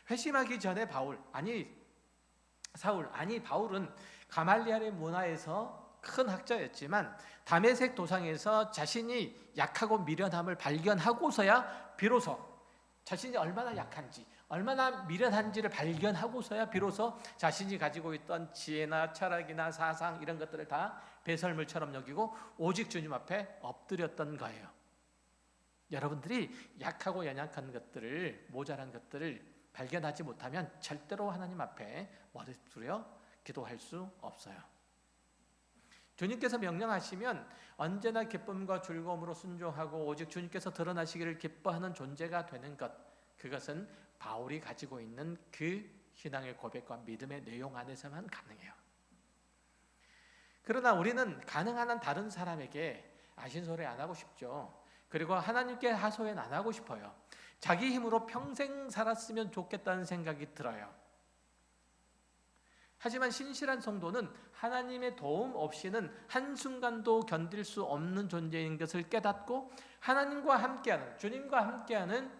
회심하기 전에 바울은 가말리엘의 문화에서 큰 학자였지만 다메섹 도상에서 자신이 약하고 미련함을 발견하고서야 비로소 자신이 얼마나 약한지, 얼마나 미련한지를 발견하고서야 비로소 자신이 가지고 있던 지혜나 철학이나 사상 이런 것들을 다 배설물처럼 여기고 오직 주님 앞에 엎드렸던 거예요. 여러분들이 약하고 연약한 것들을, 모자란 것들을 발견하지 못하면 절대로 하나님 앞에 머리 숙여 기도할 수 없어요. 주님께서 명령하시면 언제나 기쁨과 즐거움으로 순종하고 오직 주님께서 드러나시기를 기뻐하는 존재가 되는 것, 그것은 바울이 가지고 있는 그 신앙의 고백과 믿음의 내용 안에서만 가능해요. 그러나 우리는 가능한 한 다른 사람에게 아신소리 안 하고 싶죠. 그리고 하나님께 하소연 안 하고 싶어요. 자기 힘으로 평생 살았으면 좋겠다는 생각이 들어요. 하지만 신실한 성도는 하나님의 도움 없이는 한순간도 견딜 수 없는 존재인 것을 깨닫고 하나님과 함께하는, 주님과 함께하는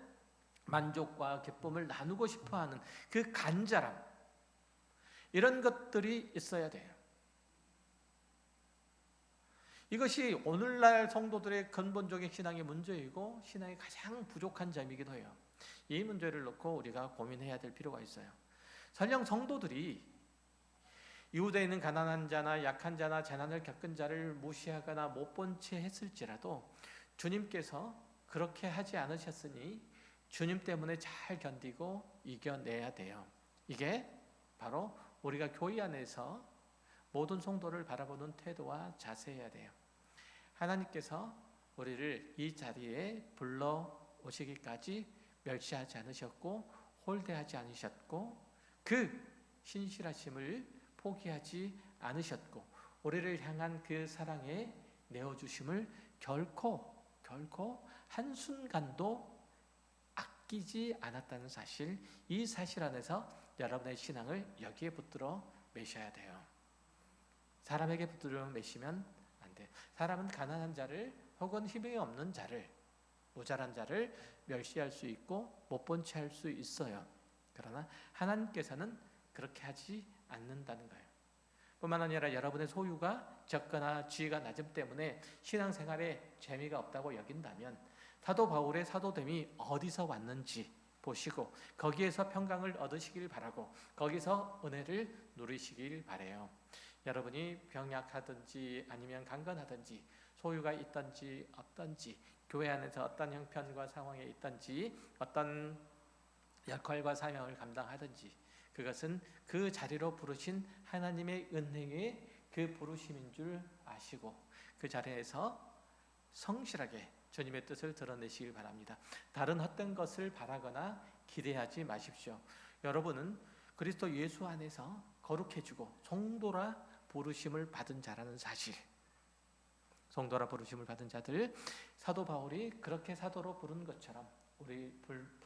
만족과 기쁨을 나누고 싶어하는 그 간절함, 이런 것들이 있어야 돼요. 이것이 오늘날 성도들의 근본적인 신앙의 문제이고 신앙의 가장 부족한 점이기도 해요. 이 문제를 놓고 우리가 고민해야 될 필요가 있어요. 설령 성도들이 이웃에 있는 가난한 자나 약한 자나 재난을 겪은 자를 무시하거나 못 본 채 했을지라도 주님께서 그렇게 하지 않으셨으니 주님 때문에 잘 견디고 이겨내야 돼요. 이게 바로 우리가 교회 안에서 모든 성도를 바라보는 태도와 자세여야 돼요. 하나님께서 우리를 이 자리에 불러오시기까지 멸시하지 않으셨고 홀대하지 않으셨고 그 신실하심을 포기하지 않으셨고 우리를 향한 그 사랑에 내어주심을 결코 한순간도 아끼지 않았다는 사실, 이 사실 안에서 여러분의 신앙을 여기에 붙들어 매셔야 돼요. 사람에게 붙들어 매시면 안 돼요. 사람은 가난한 자를 혹은 힘이 없는 자를, 모자란 자를 멸시할 수 있고 못 본 채 할 수 있어요. 그러나 하나님께서는 그렇게 하지 않는다는 거예요. 뿐만 아니라 여러분의 소유가 적거나 지위가 낮음 때문에 신앙생활에 재미가 없다고 여긴다면 사도 바울의 사도됨이 어디서 왔는지 보시고 거기에서 평강을 얻으시길 바라고 거기서 은혜를 누리시길 바라요. 여러분이 병약하든지 아니면 강건하든지 소유가 있든지 없든지 교회 안에서 어떤 형편과 상황에 있든지 어떤 역할과 사명을 감당하든지 그것은 그 자리로 부르신 하나님의 은혜의 그 부르심인 줄 아시고 그 자리에서 성실하게 주님의 뜻을 드러내시길 바랍니다. 다른 헛된 것을 바라거나 기대하지 마십시오. 여러분은 그리스도 예수 안에서 거룩해지고 성도라 부르심을 받은 자라는 사실, 성도라 부르심을 받은 자들, 사도 바울이 그렇게 사도로 부른 것처럼 우리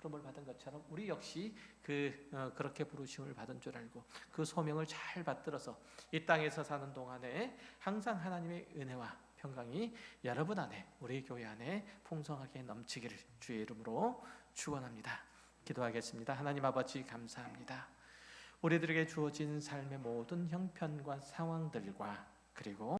부름을 받은 것처럼 우리 역시 그렇게 부르심을 받은 줄 알고 그 소명을 잘 받들어서 이 땅에서 사는 동안에 항상 하나님의 은혜와 평강이 여러분 안에, 우리 교회 안에 풍성하게 넘치기를 주의 이름으로 축원합니다. 기도하겠습니다. 하나님 아버지 감사합니다. 우리들에게 주어진 삶의 모든 형편과 상황들과 그리고